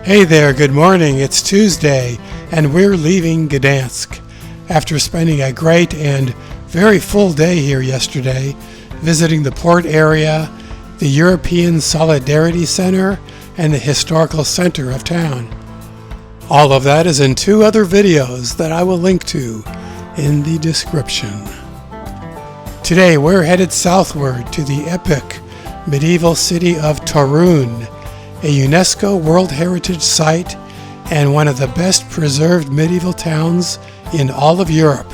Hey there, good morning. It's Tuesday, and we're leaving Gdansk. After spending a great and very full day here yesterday, visiting the port area, the European Solidarity Center, and the historical center of town. All of that is in 2 other videos that I will link to in the description. Today we're headed southward to the epic medieval city of Torun, a UNESCO World Heritage Site and one of the best preserved medieval towns in all of Europe.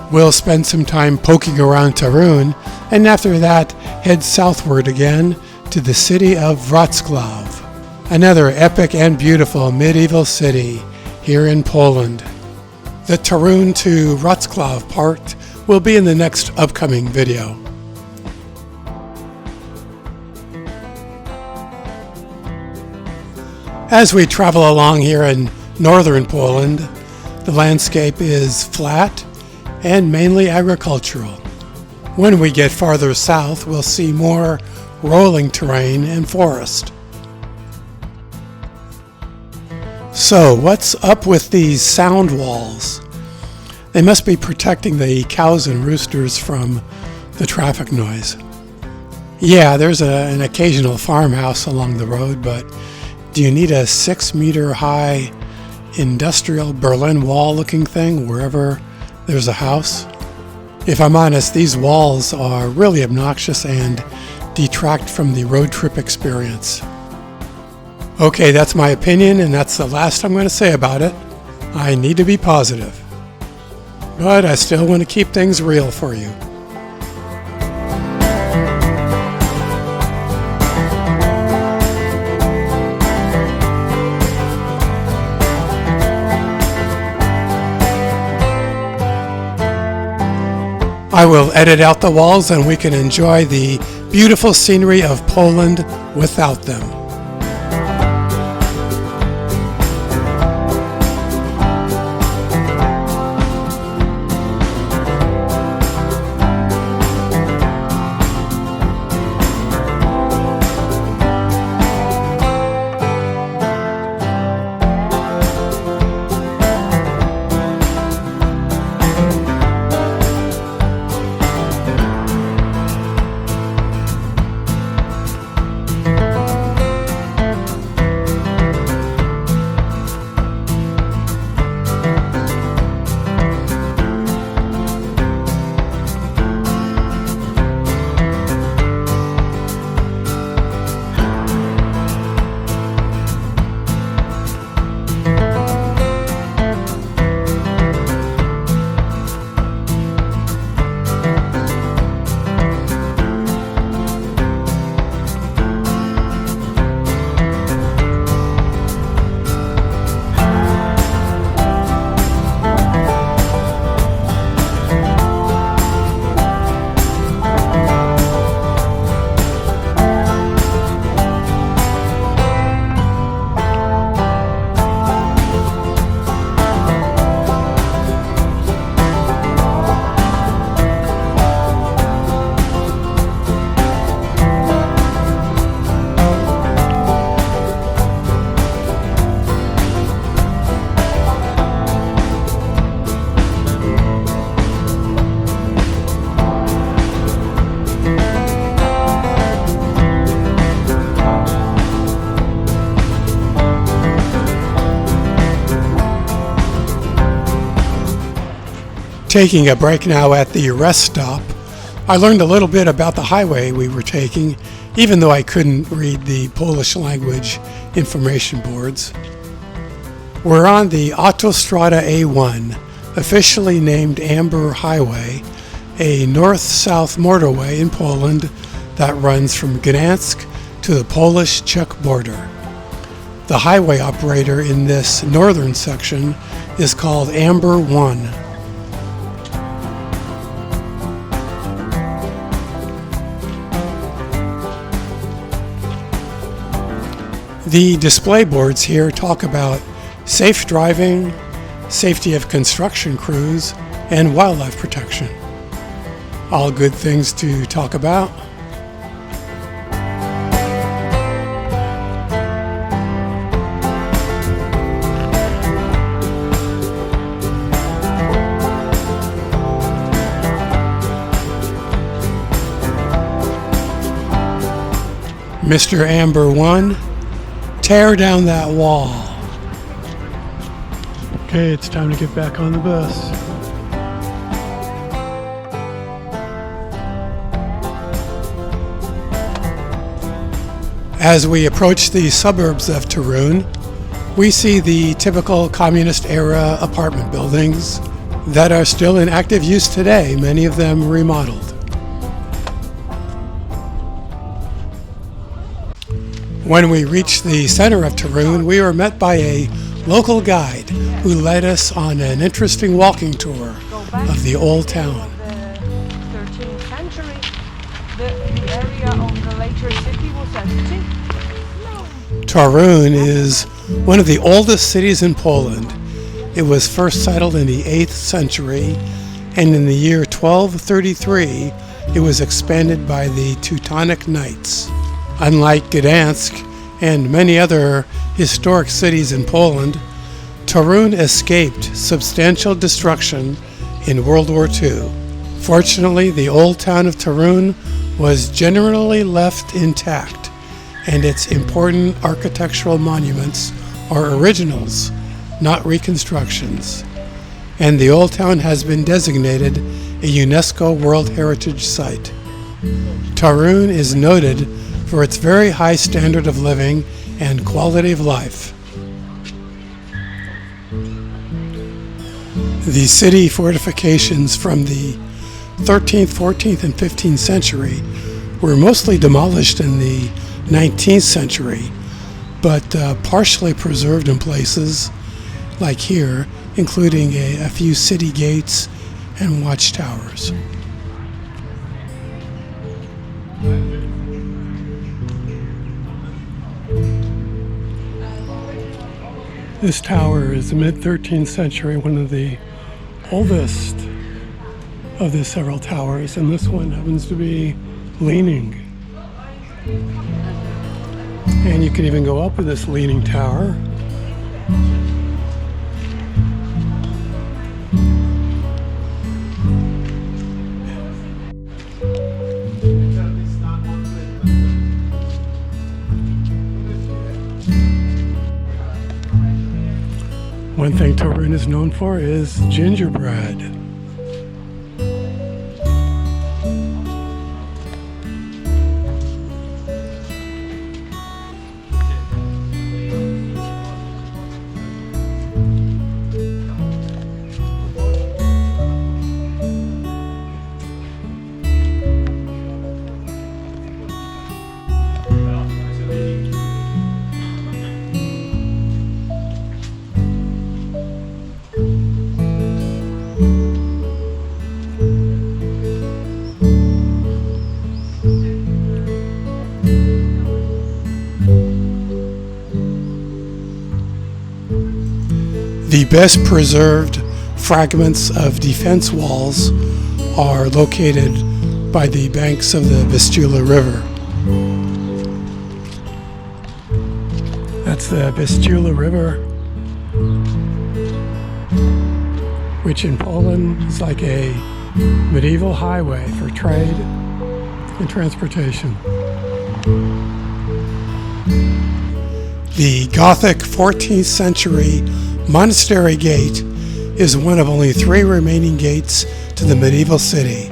We'll spend some time poking around Torun, and after that head southward again to the city of Wrocław, another epic and beautiful medieval city here in Poland. The Torun to Wrocław part will be in the next upcoming video. As we travel along here in northern Poland, the landscape is flat and mainly agricultural. When we get farther south, we'll see more rolling terrain and forest. So, what's up with these sound walls? They must be protecting the cows and roosters from the traffic noise. Yeah, there's an occasional farmhouse along the road, but do you need a 6-meter high industrial Berlin Wall looking thing wherever there's a house? If I'm honest, these walls are really obnoxious and detract from the road trip experience. Okay, that's my opinion, and that's the last I'm going to say about it. I need to be positive. But I still want to keep things real for you. I will edit out the walls and we can enjoy the beautiful scenery of Poland without them. Taking a break now at the rest stop, I learned a little bit about the highway we were taking, even though I couldn't read the Polish language information boards. We're on the Autostrada A1, officially named Amber Highway, a north-south motorway in Poland that runs from Gdansk to the Polish-Czech border. The highway operator in this northern section is called Amber 1. The display boards here talk about safe driving, safety of construction crews, and wildlife protection. All good things to talk about. Mr. Amber 1, tear down that wall. Okay, it's time to get back on the bus. As we approach the suburbs of Torun, we see the typical communist-era apartment buildings that are still in active use today, many of them remodeled. When we reached the center of Torun, we were met by a local guide who led us on an interesting walking tour of the old town. The 13th century, the area of the later city was empty. Torun is one of the oldest cities in Poland. It was first settled in the 8th century, and in the year 1233, it was expanded by the Teutonic Knights. Unlike Gdansk and many other historic cities in Poland, Torun escaped substantial destruction in World War II. Fortunately, the old town of Torun was generally left intact, and its important architectural monuments are originals, not reconstructions. And the old town has been designated a UNESCO World Heritage Site. Torun is noted for its very high standard of living and quality of life. The city fortifications from the 13th, 14th, and 15th century were mostly demolished in the 19th century, but partially preserved in places like here, including a few city gates and watchtowers. This tower is the mid-13th century, one of the oldest of the several towers, and this one happens to be leaning. And you can even go up with this leaning tower. One thing Torun is known for is gingerbread. The best preserved fragments of defense walls are located by the banks of the Vistula River. That's the Vistula River, which in Poland is like a medieval highway for trade and transportation. The Gothic 14th century Monastery Gate is one of only 3 remaining gates to the medieval city,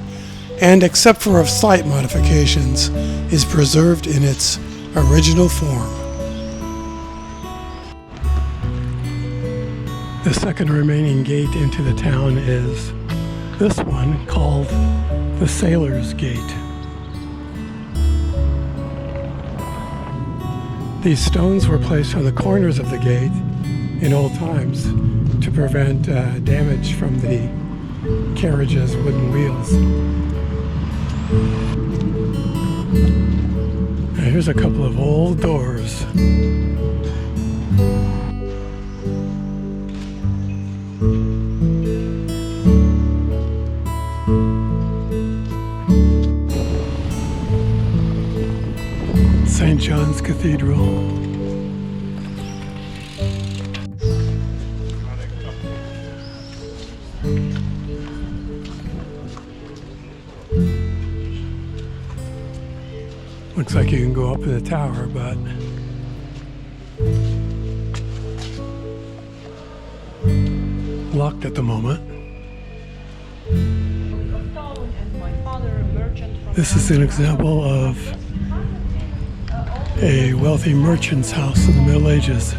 and except for slight modifications, is preserved in its original form. The second remaining gate into the town is this one, called the Sailor's Gate. These stones were placed on the corners of the gate in old times to prevent damage from the carriage's wooden wheels. Now here's a couple of old doors. St. John's Cathedral. Looks like you can go up to the tower, but locked at the moment. This is an example of a wealthy merchant's house in the Middle Ages.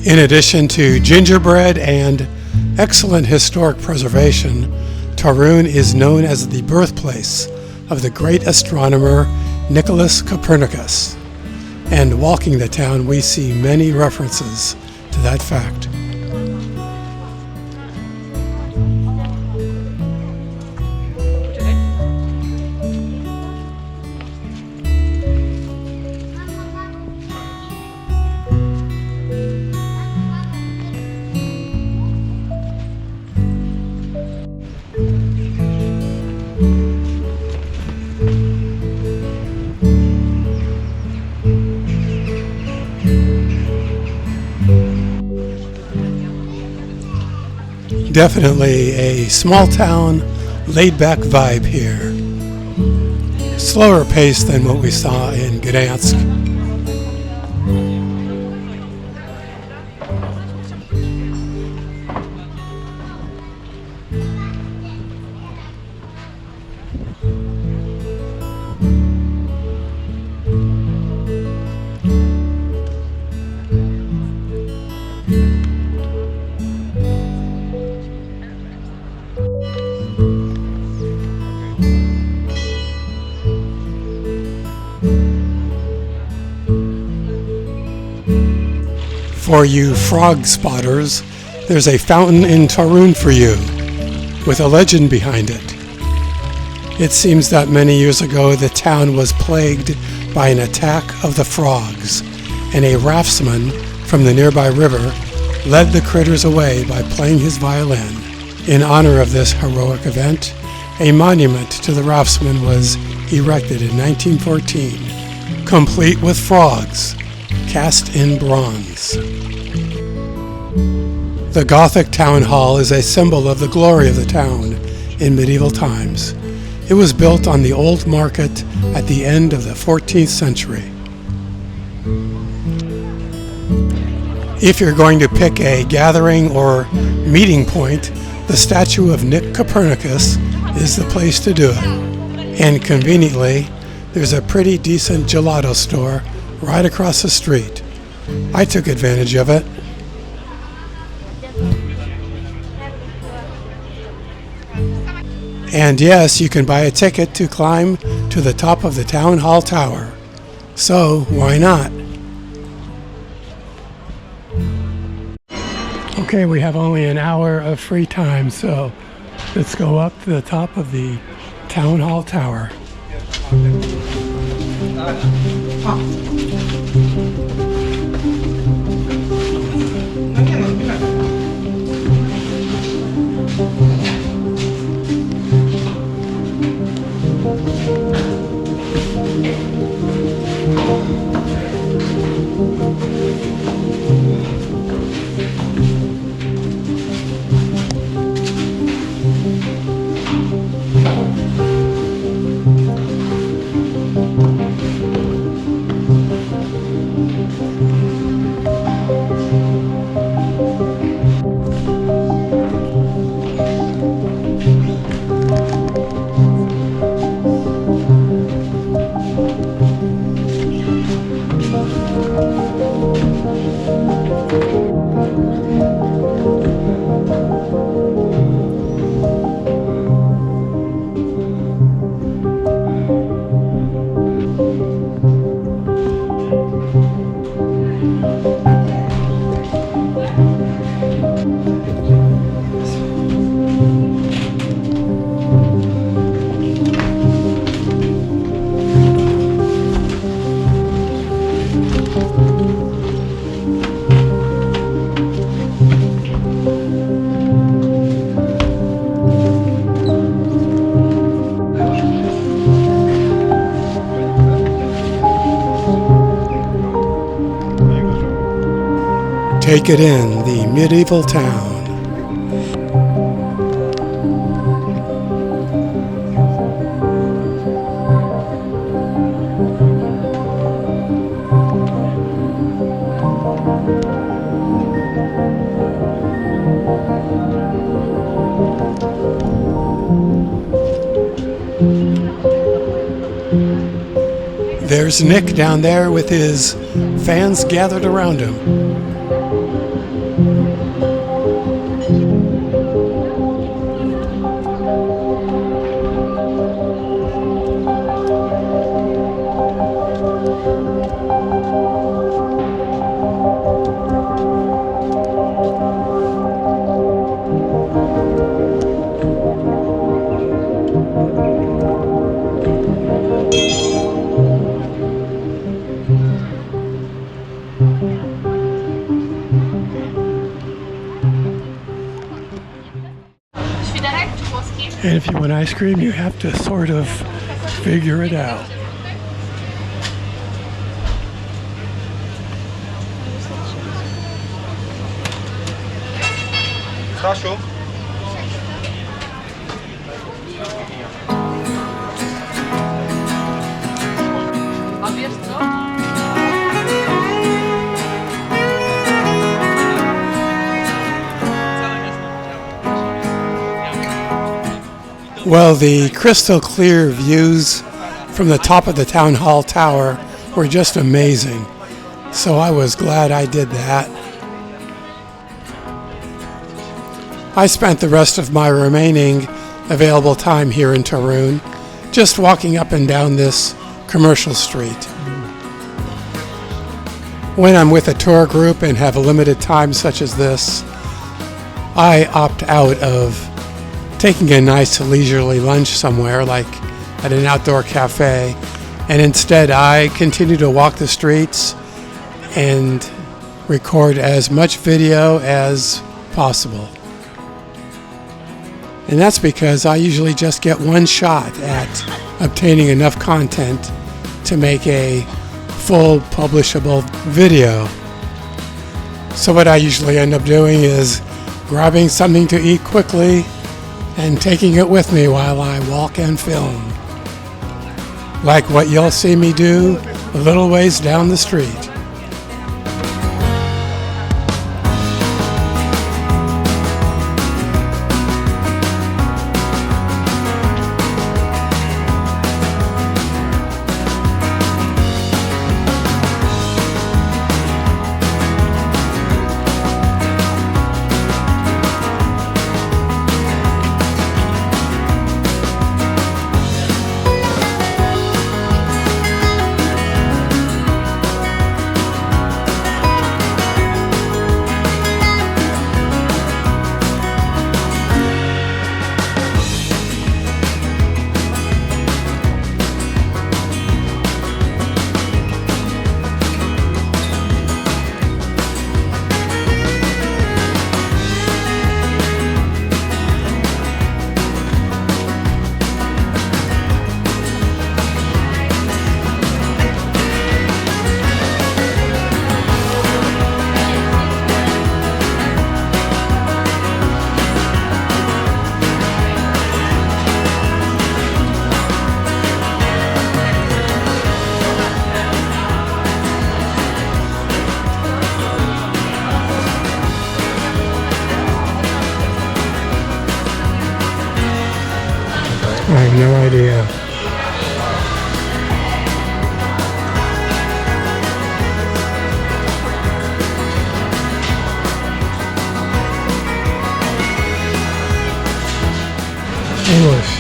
In addition to gingerbread and excellent historic preservation, Torun is known as the birthplace of the great astronomer Nicholas Copernicus. And walking the town, we see many references to that fact. Definitely a small town, laid-back vibe here. Slower pace than what we saw in Gdansk. For you frog spotters, there's a fountain in Torun for you, with a legend behind it. It seems that many years ago the town was plagued by an attack of the frogs, and a raftsman from the nearby river led the critters away by playing his violin. In honor of this heroic event, a monument to the raftsman was erected in 1914, complete with frogs, cast in bronze. The Gothic town hall is a symbol of the glory of the town in medieval times. It was built on the old market at the end of the 14th century. If you're going to pick a gathering or meeting point, the statue of Nick Copernicus is the place to do it. And conveniently, there's a pretty decent gelato store right across the street. I took advantage of it. And yes, you can buy a ticket to climb to the top of the town hall tower. So, why not? Okay, we have only an hour of free time, so let's go up to the top of the town hall tower. Take it in, the medieval town. There's Nick down there with his fans gathered around him. And if you want ice cream, you have to sort of figure it out. Stasiu? A wiesz co? Well, the crystal clear views from the top of the town hall tower were just amazing. So I was glad I did that. I spent the rest of my remaining available time here in Torun just walking up and down this commercial street. When I'm with a tour group and have a limited time such as this, I opt out of taking a nice leisurely lunch somewhere like at an outdoor cafe, and instead I continue to walk the streets and record as much video as possible. And that's because I usually just get one shot at obtaining enough content to make a full publishable video. So what I usually end up doing is grabbing something to eat quickly and taking it with me while I walk and film. Like what you'll see me do a little ways down the street. I have no idea. English.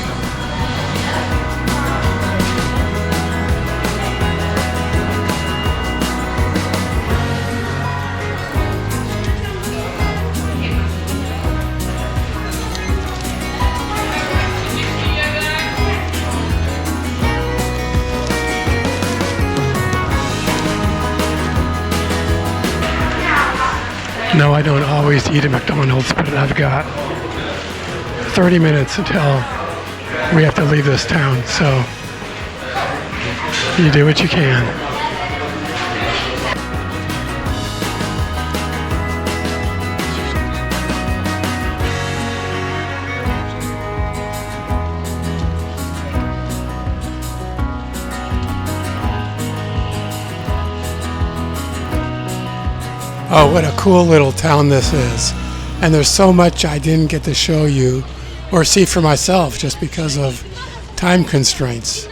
No, I don't always eat at McDonald's, but I've got 30 minutes until we have to leave this town, so you do what you can. Oh, what a cool little town this is. And there's so much I didn't get to show you or see for myself just because of time constraints.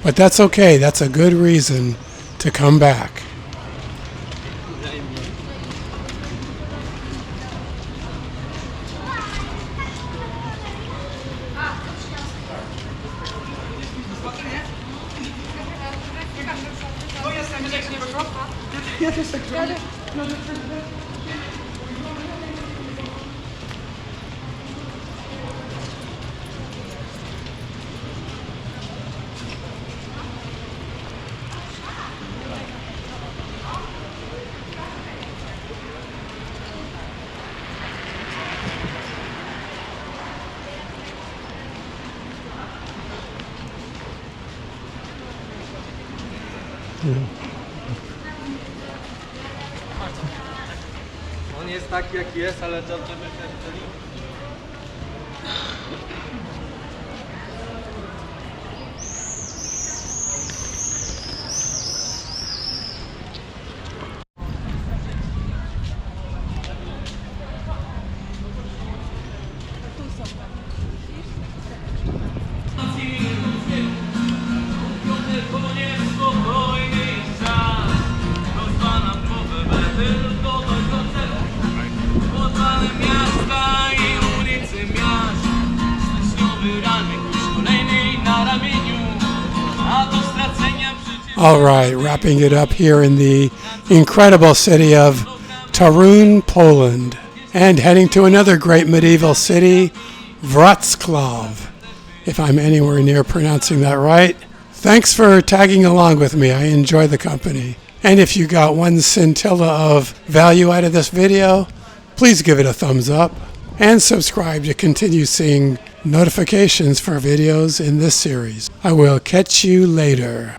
But that's okay. That's a good reason to come back. On jest taki jaki jest, ale dobrze by się wtedy... All right, wrapping it up here in the incredible city of Torun, Poland, and heading to another great medieval city, Wrocław, if I'm anywhere near pronouncing that right. Thanks for tagging along with me. I enjoy the company. And if you got one scintilla of value out of this video, please give it a thumbs up and subscribe to continue seeing notifications for videos in this series. I will catch you later.